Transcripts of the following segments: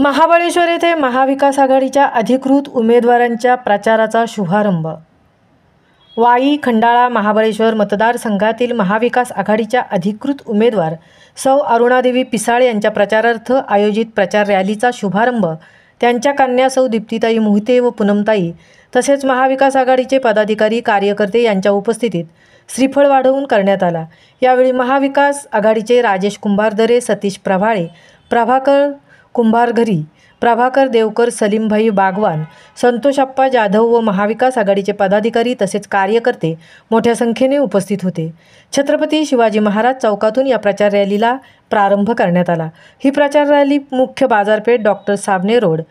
महाबळेश्वर येथे महाविकास आघाडीच्या अधिकृत उमेदवारांच्या प्रचाराचा शुभारंभ। वाई, खंडाळा, महाबळेश्वर मतदारसंघातील महाविकास आघाडीच्या अधिकृत उमेदवार सौ अरुणादेवी पिसाळ यांच्या प्रचारार्थ आयोजित प्रचार रॅलीचा शुभारंभ त्यांच्या कन्या सौ दीप्तीताई मोहिते व पूनमताई तसेच महाविकास आघाडीचे पदाधिकारी कार्यकर्ते यांच्या उपस्थितीत श्रीफळ वाढवून करण्यात आला। यावेळी महाविकास आघाडीचे राजेश कुंभारदरे, सतीश प्रभाळे, प्रभाकर कुंभारघरी, प्रभाकर देवकर, सलीमभाई बागवान, संतोषप्पा जाधव व महाविकास आघाडीचे पदाधिकारी तसेच कार्यकर्ते मोठ्या संख्येने उपस्थित होते। छत्रपती शिवाजी महाराज चौकातून या प्रचार रॅलीला प्रारंभ करण्यात आला। ही प्रचार रॅली मुख्य बाजारपेठ, डॉक्टर साबणे रोड,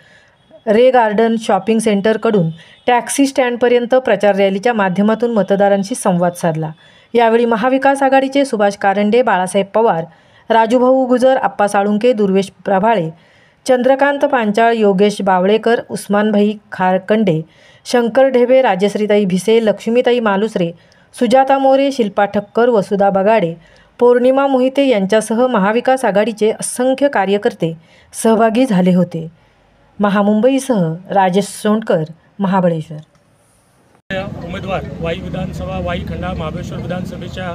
रे गार्डन शॉपिंग सेंटरकडून टॅक्सी स्टँडपर्यंत प्रचार रॅलीच्या माध्यमातून मतदारांशी संवाद साधला। यावेळी महाविकास आघाडीचे सुभाष कारंडे, बाळासाहेब पवार, राजूभाऊ गुजर, आप्पा साळुंके, दुर्वेश प्रभाळे, चंद्रकांत पांचाळ, योगेश बावळेकर, उस्मानभाई खारकंडे, शंकर ढेबे, राजश्रीताई भिसे, लक्ष्मीताई मालुसरे, सुजाता मोरे, शिल्पा ठक्कर, वसुधा बगाडे, पौर्णिमा मोहिते यांच्यासह महाविकास आघाडीचे असंख्य कार्यकर्ते सहभागी झाले होते। महामुंबईसह राजेश सोंडकर, महाबळेश्वर। उमेदवार वाई विधानसभा, वाई खंडाळा महाबळेश्वर विधानसभेच्या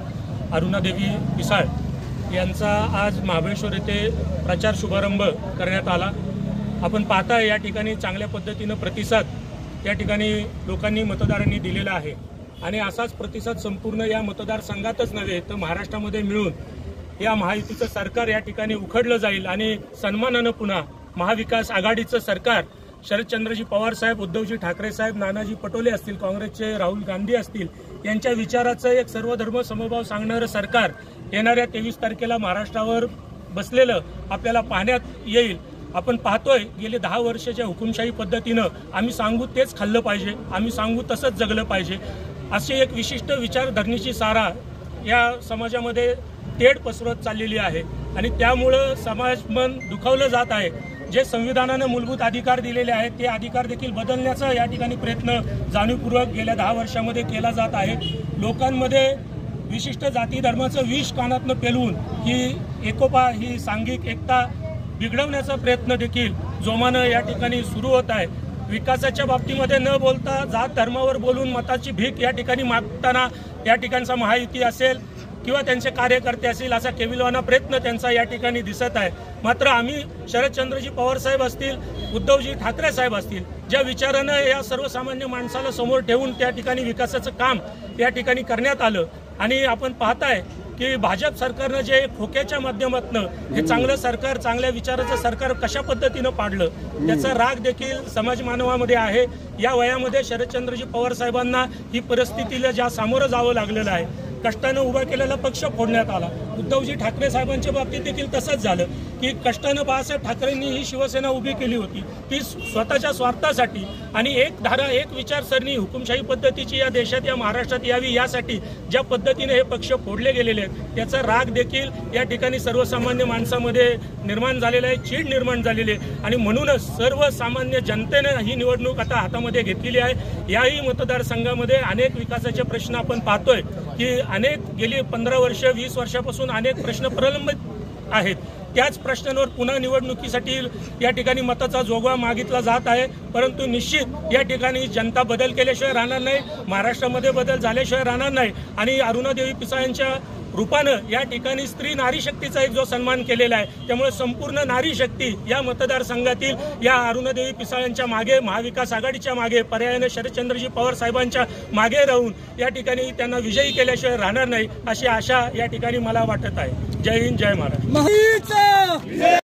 अरुणादेवी पिसाळ यांचा आज महाबळेश्वर येथे प्रचार शुभारंभ करण्यात आला। आपण पाहता या ठिकाणी चांगल्या पद्धतीने प्रतिसाद या ठिकाणी लोकांनी, मतदारांनी दिलेला आहे आणि असाच प्रतिसाद संपूर्ण या मतदारसंघातच नव्हे तर महाराष्ट्रामध्ये मिळून या महायुतीचं सरकार या ठिकाणी उखडलं जाईल आणि सन्मानानं पुन्हा महाविकास आघाडीचं सरकार, शरदचंद्रजी पवार साहेब, उद्धवजी ठाकरे साहेब, नानाजी पटोले असतील, काँग्रेसचे राहुल गांधी असतील, यांच्या विचाराचं एक सर्वधर्म समभाव सांगणारं सरकार येणाऱ्या 23 तारखेला महाराष्ट्रावर बसलेलं आपल्याला पाहण्यात येईल। आपण पाहतोय गेले 10 वर्षाच्या हुकुमशाही पद्धतीनं आम्ही सांगू तेच खाल्लं पाहिजे, आम्ही सांगू तसंच जगलं पाहिजे, अशी एक विशिष्ट विचारधरणीची सारा या समाजामध्ये तेढ पसरत चाललेली आहे आणि त्यामुळं समाज मन दुखावलं जात आहे। जे संविधानानं मूलभूत अधिकार दिलेले आहेत ते अधिकार देखील बदलण्याचा या ठिकाणी प्रयत्न जाणीवपूर्वक गेल्या 10 वर्षामध्ये केला जात आहे। लोकांमध्ये विशिष्ट जाती धर्माचं विष कानातनं पेलवून ही एकोपा, ही सांघिक एकता बिघडवण्याचा प्रयत्न देखील जोमानं या ठिकाणी सुरू होत आहे। विकासाच्या बाबतीमध्ये न बोलता जात धर्मावर बोलून मताची भीक या ठिकाणी मागताना या ठिकाणचा महायुती असेल किंवा त्यांचे कार्यकर्ते असतील असा केविलवाना प्रयत्न त्यांचा या ठिकाणी दिसत आहे। मात्र आम्ही शरदचंद्रजी पवार साहेब असतील, उद्धवजी ठाकरे साहेब असतील, ज्या विचारानं या सर्वसामान्य माणसाला समोर ठेवून त्या ठिकाणी विकासाचं काम या ठिकाणी करण्यात आलं आणि आपण पाहताय की भाजप सरकारनं जे खोक्याच्या माध्यमातून हे चांगलं सरकार, चांगल्या विचाराचं सरकार कशा पद्धतीनं पाडलं त्याचा राग देखील समाज मानवामध्ये आहे। या वयामध्ये शरदचंद्रजी पवार साहेबांना ही परिस्थितीला ज्या सामोरं जावं लागलेलं आहे, कष्टानं उभा केलेला पक्ष फोडण्यात आला। उद्धवजी ठाकरे साहेबांच्या बाबतीत देखील तसंच झालं की कष्टानं बाळासाहेब ठाकरेंनी ही शिवसेना उभी केली होती, ती स्वतःच्या स्वार्थासाठी आणि एक धारा, एक विचारसरणी हुकुमशाही पद्धतीची या देशात, या महाराष्ट्रात यावी यासाठी ज्या पद्धतीने हे पक्ष फोडले गेलेले आहेत त्याचा राग देखील या ठिकाणी सर्वसामान्य माणसामध्ये निर्माण झालेला आहे, चीड निर्माण झालेली आहे आणि म्हणूनच सर्वसामान्य जनतेने ही निवडणूक आता हातामध्ये घेतलेली आहे। याही मतदारसंघामध्ये अनेक विकासाचे प्रश्न आपण पाहतोय की अनेक गेली 15 वर्ष, 20 वर्षापासून अनेक प्रश्न प्रलंबित आहेत। त्याच प्रश्नांवर पुन्हा निवडणुकीसाठी या ठिकाणी मताचा जोगवा मागितला जात आहे, परंतु निश्चित या ठिकाणी जनता बदल केल्याशिवाय राहणार नाही, महाराष्ट्रामध्ये बदल झाल्याशिवाय राहणार नाही आणि अरुणादेवी पिसाळ यांच्या रूपानं या ठिकाणी स्त्री नारी शक्तीचा एक जो सन्मान केलेला आहे, त्यामुळे संपूर्ण नारी शक्ती या मतदारसंघातील या अरुणादेवी पिसाळ यांच्या मागे, महाविकास आघाडीच्या मागे, पर्यायाने शरदचंद्रजी पवार साहेबांच्या मागे राहून या ठिकाणी त्यांना विजयी केल्याशिवाय राहणार नाही अशी आशा या ठिकाणी मला वाटत आहे। जय हिंद, जय महाराष्ट्र।